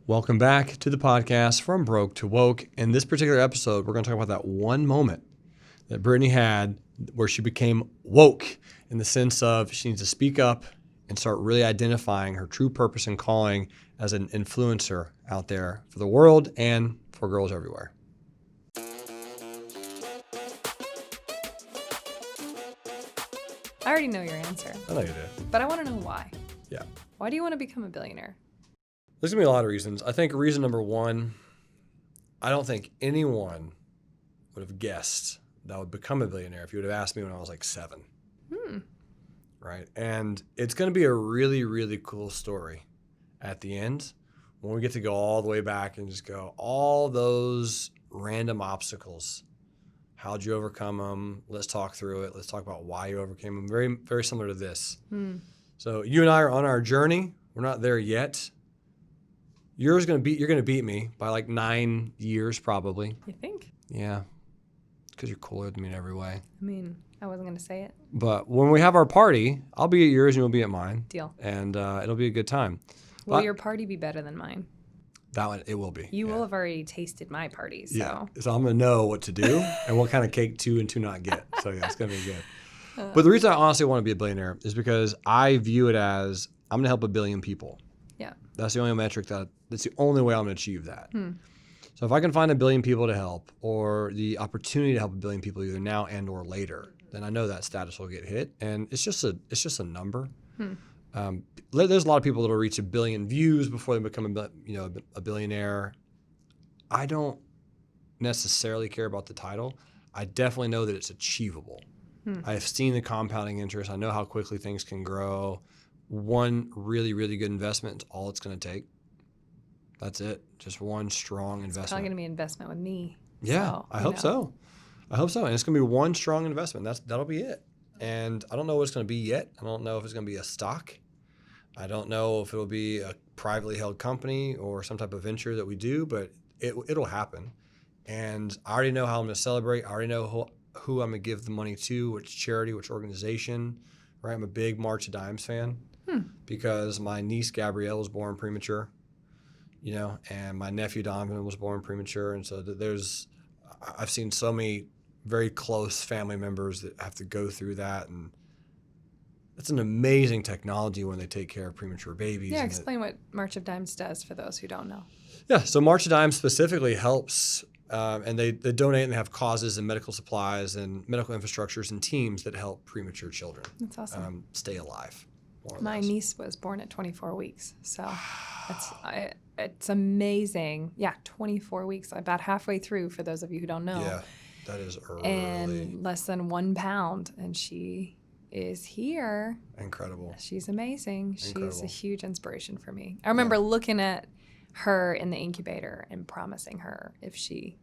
Welcome back to the podcast From Broke to Woke. In this particular episode, we're going to talk about that one moment that Britnie had where she became woke in the sense of she needs to speak up and start really identifying her true purpose and calling as an influencer out there for the world and for girls everywhere. I already know your answer. I know you do. But I want to know why. Yeah. Why do you want to become a billionaire? There's going to be a lot of reasons. I think reason number one, I don't think anyone would have guessed that I would become a billionaire if you would have asked me when I was like 7. Right? And it's going to be a really, really cool story at the end when we get to go all the way back and just go all those random obstacles. How'd you overcome them? Let's talk through it. Let's talk about why you overcame them. Very, very similar to this. So you and I are on our journey. We're not there yet. You're going to beat me by like 9 years probably. You think? Yeah. Because you're cooler than me in every way. I mean, I wasn't going to say it. But when we have our party, I'll be at yours and you'll be at mine. Deal. And it'll be a good time. Will your party be better than mine? That one, it will be. You will have already tasted my party, so. Yeah. So I'm going to know what to do and what kind of cake to and to not get. So yeah, it's going to be good. But the reason I honestly want to be a billionaire is because I view it as I'm going to help 1 billion people. Yeah. That's the only metric that's the only way I'm going to achieve that. So if I can find 1 billion people to help or the opportunity to help 1 billion people either now and or later, then I know that status will get hit. And it's just a number. There's a lot of people that will reach 1 billion views before they become a billionaire. I don't necessarily care about the title. I definitely know that it's achievable. I've seen the compounding interest. I know how quickly things can grow. One really, really good investment is all it's going to take. That's it. Just one strong investment. It's probably going to be an investment with me. Yeah, so, I hope so. I hope so. And it's going to be one strong investment. That'll be it. And I don't know what it's going to be yet. I don't know if it's going to be a stock. I don't know if it'll be a privately held company or some type of venture that we do, but it'll happen. And I already know how I'm going to celebrate. I already know who I'm going to give the money to, which charity, which organization. Right? I'm a big March of Dimes fan because my niece Gabrielle was born premature, and my nephew Donovan was born premature. And so I've seen so many very close family members that have to go through that. And it's an amazing technology when they take care of premature babies. Yeah, explain what March of Dimes does for those who don't know. Yeah, so March of Dimes specifically helps, and they donate and they have causes and medical supplies and medical infrastructures and teams that help premature children. That's awesome. Stay alive. My niece was born at 24 weeks, so it's amazing. Yeah, 24 weeks, about halfway through for those of you who don't know. Yeah, that is early. And less than 1 pound, and she is here. Incredible. She's amazing. Incredible. She's a huge inspiration for me. I remember looking at her in the incubator and promising her if she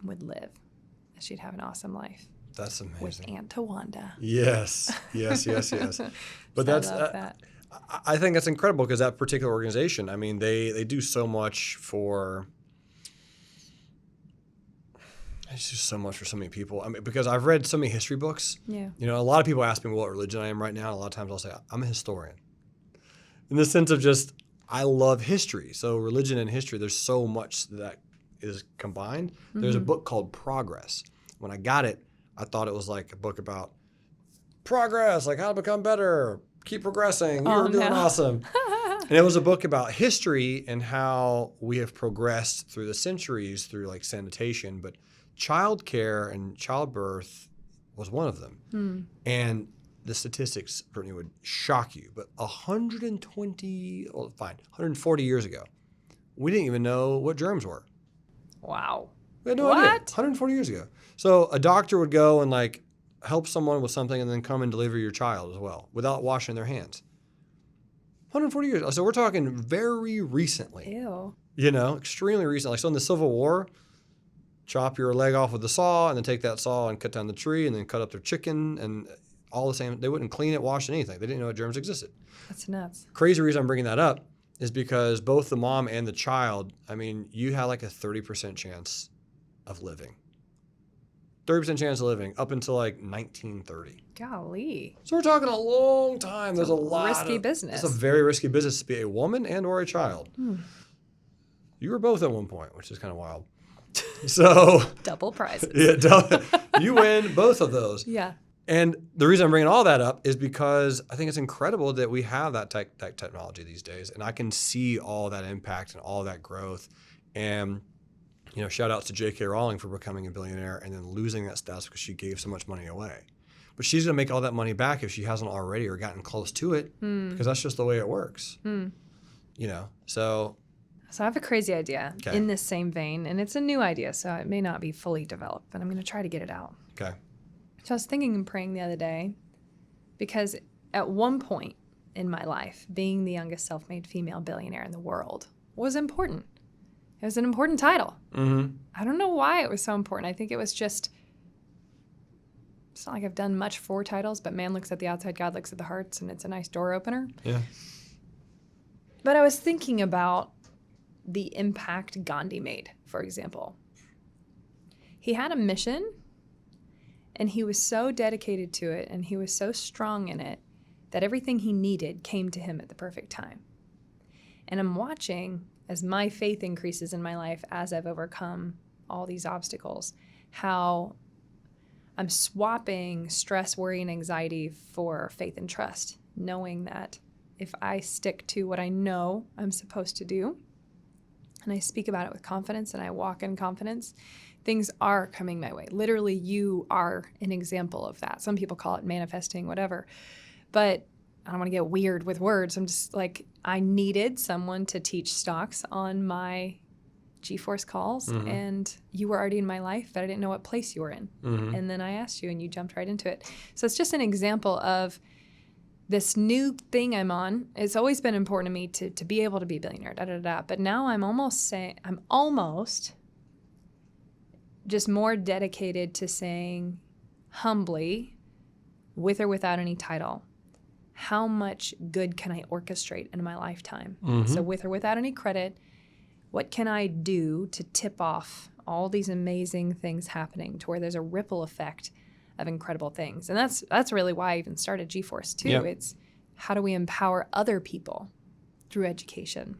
would live, that she'd have an awesome life. That's amazing. With Aunt Tawanda. Yes. But I love that. I think that's incredible because that particular organization, I mean, they do so much for. It's just so much for so many people. I mean, because I've read so many history books. Yeah. A lot of people ask me what religion I am right now. And a lot of times I'll say I'm a historian. In the sense of just I love history. So religion and history, there's so much that is combined. There's a book called Progress. When I got it, I thought it was like a book about progress, like how to become better, keep progressing, you're doing awesome. And it was a book about history and how we have progressed through the centuries through like sanitation, but childcare and childbirth was one of them. And the statistics, Britnie, would shock you, but 140 years ago, we didn't even know what germs were. Wow. We had no idea. 140 years ago. So a doctor would go and like help someone with something and then come and deliver your child as well without washing their hands. 140 years. So we're talking very recently. Ew. Extremely recently. So in the Civil War, chop your leg off with a saw and then take that saw and cut down the tree and then cut up their chicken and all the same. They wouldn't clean it, wash it, anything. They didn't know what germs existed. That's nuts. Crazy reason I'm bringing that up is because both the mom and the child, I mean, you had like a 30% chance of living. 30% chance of living up until like 1930. Golly. So we're talking a long time. There's a lot risky business. It's a very risky business to be a woman and or a child. You were both at one point, which is kind of wild. So Double prizes. you win both of those. Yeah. And the reason I'm bringing all that up is because I think it's incredible that we have that technology these days, and I can see all that impact and all that growth. And shout outs to J.K. Rowling for becoming a billionaire and then losing that status because she gave so much money away. But she's going to make all that money back if she hasn't already or gotten close to it, because that's just the way it works. So I have a crazy idea in this same vein, and it's a new idea, so it may not be fully developed, but I'm going to try to get it out. Okay. So I was thinking and praying the other day, because at one point in my life, being the youngest self-made female billionaire in the world was important. It was an important title. Mm-hmm. I don't know why it was so important. I think it was it's not like I've done much for titles, but man looks at the outside, God looks at the hearts, and it's a nice door opener. Yeah. But I was thinking about the impact Gandhi made, for example. He had a mission, and he was so dedicated to it, and he was so strong in it, that everything he needed came to him at the perfect time. And I'm watching, as my faith increases in my life, as I've overcome all these obstacles, how I'm swapping stress, worry, and anxiety for faith and trust, knowing that if I stick to what I know I'm supposed to do, and I speak about it with confidence, and I walk in confidence, things are coming my way. Literally, you are an example of that. Some people call it manifesting, whatever. But I don't want to get weird with words. I'm just like, I needed someone to teach stocks on my G-Force calls, and you were already in my life, but I didn't know what place you were in. And then I asked you, and you jumped right into it. So it's just an example of this new thing I'm on. It's always been important to me to be able to be a billionaire, But now I'm almost just more dedicated to saying humbly, with or without any title, how much good can I orchestrate in my lifetime? So with or without any credit, what can I do to tip off all these amazing things happening to where there's a ripple effect of incredible things? And that's really why I even started G-Force too. Yep. It's how do we empower other people through education,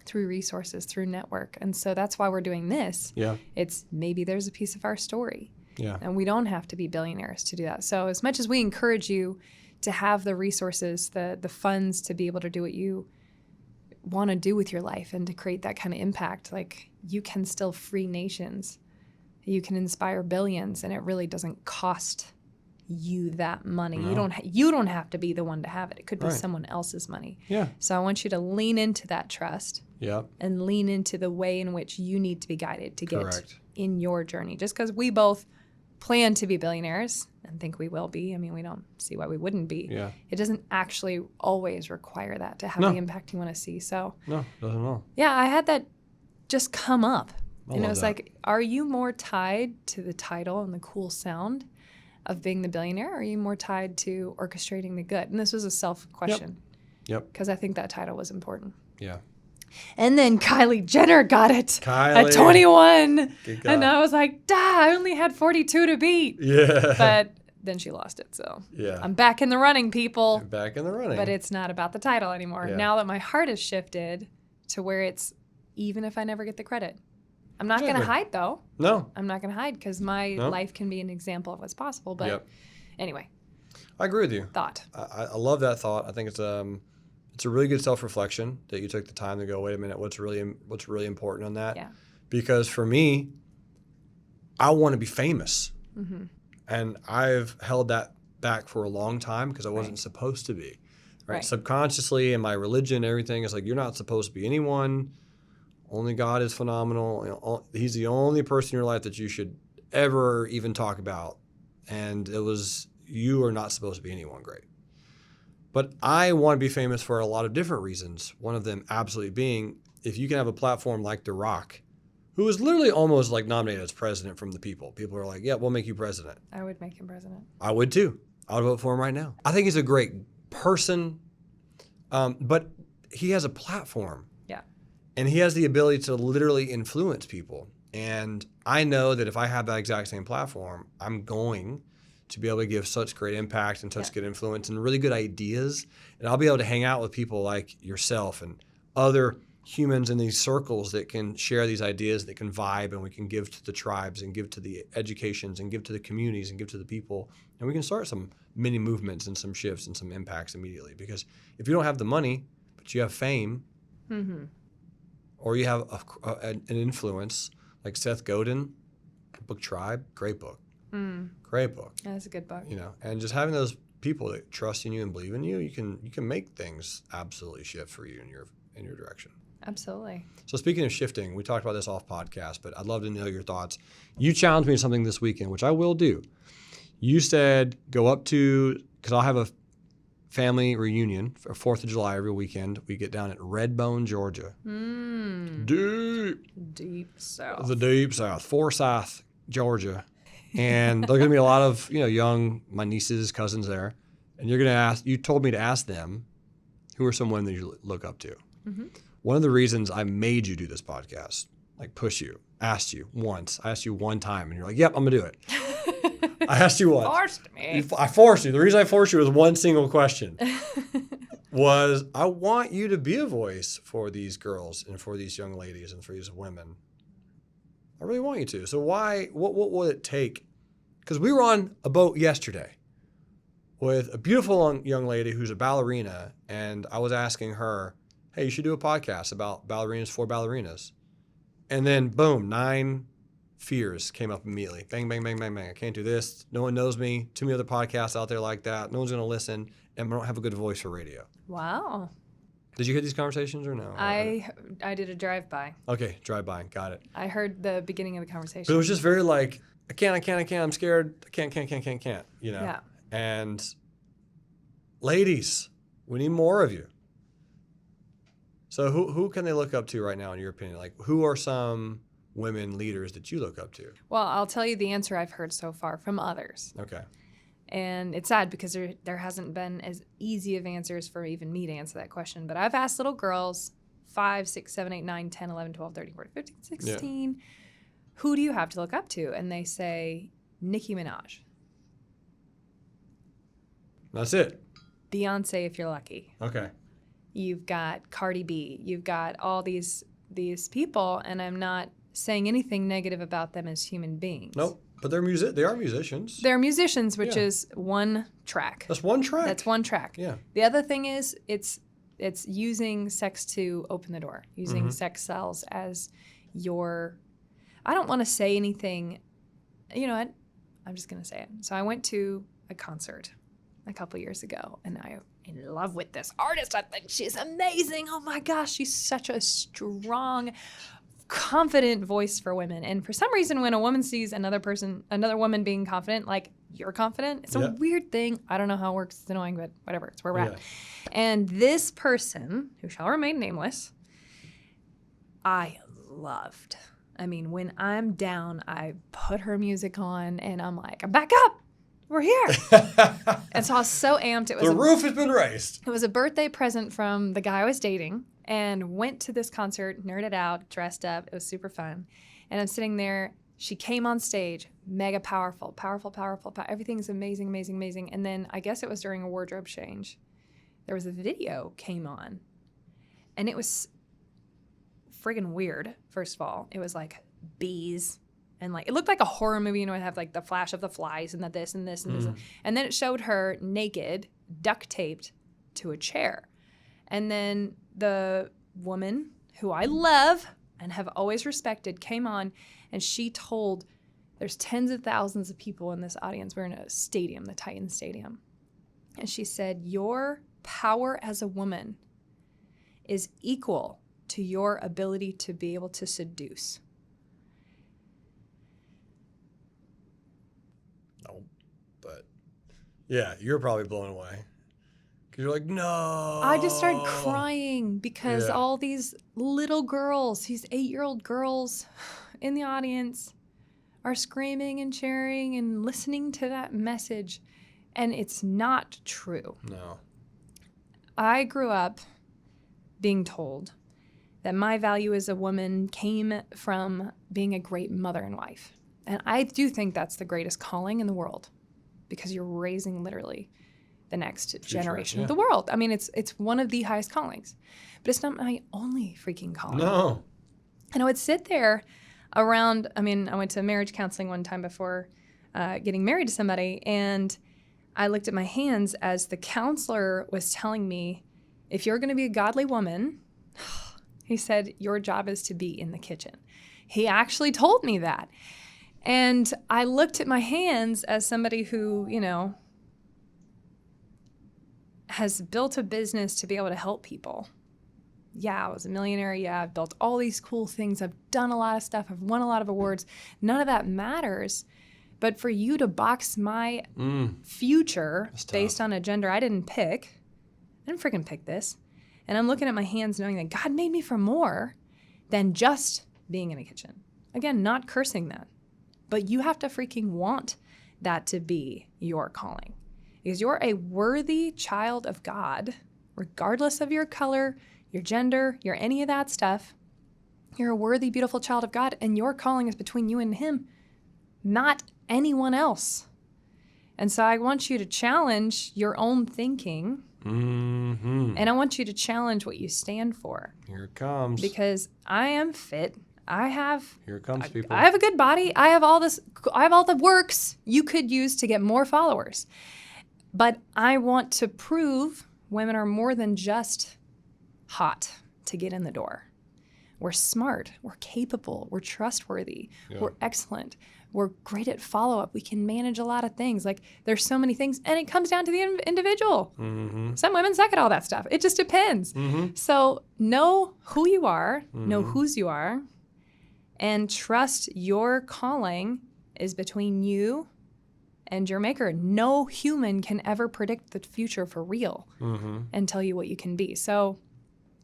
through resources, through network. And so that's why we're doing this. Yeah. It's maybe there's a piece of our story. Yeah. And we don't have to be billionaires to do that. So as much as we encourage you to have the resources, the funds to be able to do what you want to do with your life and to create that kind of impact, like you can still free nations. You can inspire billions, and it really doesn't cost you that money. No. You don't have to be the one to have it. It could be Right. someone else's money. Yeah. So I want you to lean into that trust and lean into the way in which you need to be guided to get Correct. in your journey. Just because we both plan to be billionaires and think we will be, I mean, we don't see why we wouldn't be. Yeah. It doesn't actually always require that to have No. the impact you want to see. So No, doesn't know. yeah, I had that just come up. And it love was that. like, are you more tied to the title and the cool sound of being the billionaire? Or are you more tied to orchestrating the good? And this was a self-question. Yep. Because I think that title was important. Yeah. And then Kylie Jenner got it Kylie. at 21. Good And God. I was like, I only had 42 to beat. Yeah. But then she lost it. So Yeah. I'm back in the running, people. Back in the running. But it's not about the title anymore. Yeah. Now that my heart has shifted to where it's even if I never get the credit. I'm not going to Exactly. hide, though. No. I'm not going to hide because my No. life can be an example of what's possible. But anyway, I agree with you. thought. I love that thought. I think it's a really good self-reflection that you took the time to go, wait a minute, what's really important on that? Yeah. Because for me, I want to be famous. Mm-hmm. And I've held that back for a long time because I wasn't Right. supposed to be. Right. Subconsciously in my religion, everything is like, you're not supposed to be anyone. Only God is phenomenal. He's the only person in your life that you should ever even talk about. And it was, you are not supposed to be anyone great. But I want to be famous for a lot of different reasons. One of them absolutely being, if you can have a platform like The Rock, who was literally almost like nominated as president from the people. People are like, yeah, we'll make you president. I would make him president. I would too. I would vote for him right now. I think he's a great person, but he has a platform. Yeah. And he has the ability to literally influence people. And I know that if I have that exact same platform, I'm going to be able to give such great impact and such good influence and really good ideas. And I'll be able to hang out with people like yourself and other humans in these circles that can share these ideas, that can vibe, and we can give to the tribes and give to the educations and give to the communities and give to the people. And we can start some mini movements and some shifts and some impacts immediately. Because if you don't have the money, but you have fame, or you have an influence like Seth Godin, book Tribe, great book. Great book. Yeah, that's a good book. You know, and just having those people that trust in you and believe in you, you can make things absolutely shift for you in your direction. Absolutely. So speaking of shifting, we talked about this off podcast, but I'd love to know your thoughts. You challenged me to something this weekend, which I will do. You said go up to, because I'll have a family reunion for 4th of July every weekend. We get down at Redbone, Georgia. Deep South. The deep South, Forsyth, Georgia. And there are going to be a lot of, my nieces, cousins there. And you told me to ask them, who are some women that you look up to? One of the reasons I made you do this podcast, like push you, asked you once. I asked you one time, and you're like, yep, I'm going to do it. I asked you once. Forced me. I forced you. The reason I forced you was one single question. Was I want you to be a voice for these girls and for these young ladies and for these women. I really want you to. So what would it take? Because we were on a boat yesterday with a beautiful young lady who's a ballerina, and I was asking her, hey, you should do a podcast about ballerinas for ballerinas. And then, boom, 9 fears came up immediately. Bang, bang, bang, bang, bang. I can't do this. No one knows me. Too many other podcasts out there like that. No one's going to listen, and I don't have a good voice for radio. Wow. Did you hear these conversations or no? I did a drive-by. Okay, drive-by. Got it. I heard the beginning of the conversation. But it was just very like, I can't. I'm scared. I can't. Yeah. And ladies, we need more of you. So who can they look up to right now, in your opinion? Like, who are some women leaders that you look up to? Well, I'll tell you the answer I've heard so far from others. Okay. And it's sad because there hasn't been as easy of answers for even me to answer that question. But I've asked little girls, 5, 6, 7, 8, 9, 10, 11, 12, 13, 14, 15, 16, who do you have to look up to? And they say, Nicki Minaj. That's it. Beyonce, if you're lucky. Okay. You've got Cardi B. You've got all these people, and I'm not saying anything negative about them as human beings. Nope. But they are musicians. They're musicians, which is one track. That's one track. That's one track. Yeah. The other thing is it's using sex to open the door, using sex sells as your, I don't want to say anything, you know what? I'm just going to say it. So I went to a concert a couple years ago, and I'm in love with this artist. I think she's amazing. Oh my gosh, she's such a strong, confident voice for women. And for some reason, when a woman sees another woman being confident, like you're confident, it's a weird thing. I don't know how it works. It's annoying, but whatever. It's where we're at. And this person, who shall remain nameless, I loved. I mean, when I'm down, I put her music on, and I'm like, I'm back up. We're here. And so I was so amped. The roof has been raised. It was a birthday present from the guy I was dating, and went to this concert, nerded out, dressed up. It was super fun. And I'm sitting there. She came on stage, mega powerful. Everything's amazing. And then I guess it was during a wardrobe change. There was a video came on, and it was friggin' weird, first of all. It was like bees. And like it looked like a horror movie, it have like the flash of the flies and the this and this and this. And then it showed her naked, duct taped to a chair. And then the woman who I love and have always respected came on, and she told, there's tens of thousands of people in this audience. We're in a stadium, the Titan Stadium. And she said, your power as a woman is equal to your ability to be able to seduce. But yeah, you're probably blown away. Because you're like, no. I just started crying because all these little girls, these 8-year-old girls in the audience are screaming and cheering and listening to that message. And it's not true. No. I grew up being told that my value as a woman came from being a great mother and wife. And I do think that's the greatest calling in the world, because you're raising literally the next Future, generation yeah. of the world. I mean, it's one of the highest callings, but it's not my only freaking calling. No. And I would sit there around, I went to marriage counseling one time before getting married to somebody, and I looked at my hands as the counselor was telling me, if you're going to be a godly woman, he said, your job is to be in the kitchen. He actually told me that. And I looked at my hands as somebody who, has built a business to be able to help people. Yeah, I was a millionaire. Yeah, I've built all these cool things. I've done a lot of stuff. I've won a lot of awards. None of that matters. But for you to box my future based on a gender I didn't pick, I didn't freaking pick this. And I'm looking at my hands knowing that God made me for more than just being in a kitchen. Again, not cursing that. But you have to freaking want that to be your calling. Because you're a worthy child of God, regardless of your color, your gender, your any of that stuff. You're a worthy, beautiful child of God, and your calling is between you and Him, not anyone else. And so I want you to challenge your own thinking, and I want you to challenge what you stand for. Here it comes. Because I am fit. Here it comes, people. I have a good body. I have all the works you could use to get more followers. But I want to prove women are more than just hot to get in the door. We're smart. We're capable. We're trustworthy. Yeah. We're excellent. We're great at follow-up. We can manage a lot of things. Like, there's so many things, and it comes down to the individual. Mm-hmm. Some women suck at all that stuff. It just depends. Mm-hmm. So know who you are, know whose you are, and trust your calling is between you and your maker. No human can ever predict the future for real and tell you what you can be. So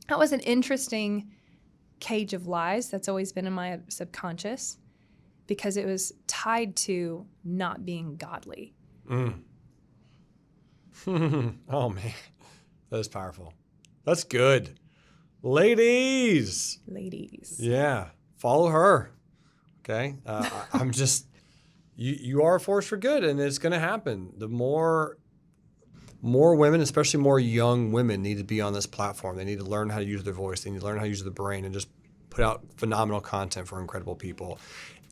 that was an interesting cage of lies that's always been in my subconscious, because it was tied to not being godly. Oh, man. That is powerful. That's good. Ladies. Yeah. Follow her. Okay? I'm just... You are a force for good, and it's going to happen. The more women, especially more young women, need to be on this platform. They need to learn how to use their voice. They need to learn how to use their brain and just put out phenomenal content for incredible people.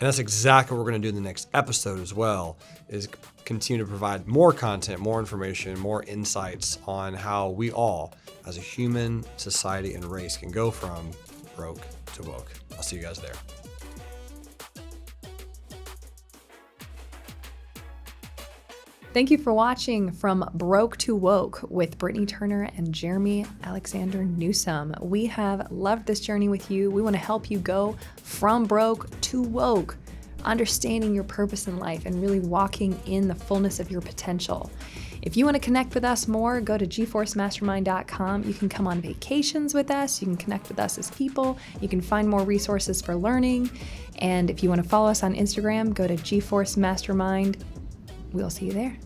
And that's exactly what we're going to do in the next episode as well, is continue to provide more content, more information, more insights on how we all, as a human society and race, can go from broke to woke. I'll see you guys there. Thank you for watching From Broke to Woke with Britnie Turner and Jeremy Alexander Newsome. We have loved this journey with you. We want to help you go from broke to woke, understanding your purpose in life and really walking in the fullness of your potential. If you want to connect with us more, go to gforcemastermind.com. You can come on vacations with us. You can connect with us as people. You can find more resources for learning. And if you want to follow us on Instagram, go to gforcemastermind. We'll see you there.